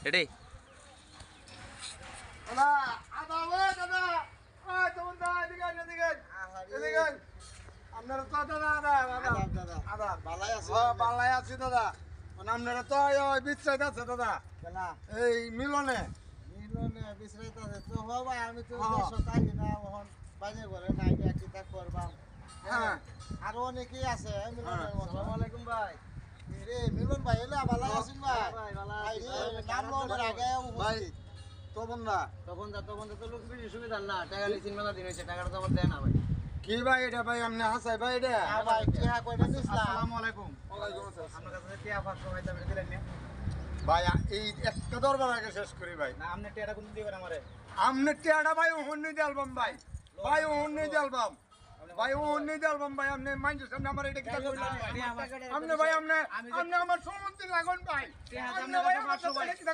Ready দাদা আদা ওই দাদা ওই তুমি দা এদিকে এদিকে এদিকে আপনারা তো দাদা আদা ভালাই আছে বালাই আছি দাদা আপনারা তো ওই বিচ্ছাইতে আছে দাদা কেনা এই মিলনে মিলনে বিশ্রাইতাছে তো বাবা আমি তো দেশে থাকি না এখন বাইরে ঘরে নাই কি তা করবাম হ্যাঁ আরো অনেকেই আছে মিলনের মতো আসসালামু আলাইকুম ভাই। রে মিলন ভাই এলা ভালাই আছেন ভাই ভাই ভালো ভাই আছি রে নাম লওয়ার আগে ভাই উপস্থিত তখন না তখন তো লোক বেশি সুবিধা না টাকা নিয়েছেন মেলা দিন হয়েছে টাকাটা তো আমার দেয় না ভাই। কি ভাই এটা ভাই আপনি হাসাই ভাই এটা হ্যাঁ ভাই কি হা কইরা নিছলা আসসালামু আলাইকুম। ওয়ালাইকুম আসসালাম। আপনার কাছে টিয়া 500 হয়তো আপনি দিলেন না? ভাই এই একটা দরবার আগে শেষ করি ভাই না আপনি টিয়াটা কোন দিবেন আমারে? আমনে টিয়াটা ভাই ওহন নিতে অ্যালবাম ভাই ভাই ওহন নিতে অ্যালবাম ভাই ওহন নিতে অ্যালবাম ভাই আপনি মাইন্ডের সামনে আমার এটা কিটা কইলেন ভাই আপনি ভাই আপনি আমার সম্মতি লাগুন ভাই টিয়া আপনি ভাই আমার 500 ভাই। সাথে কিটা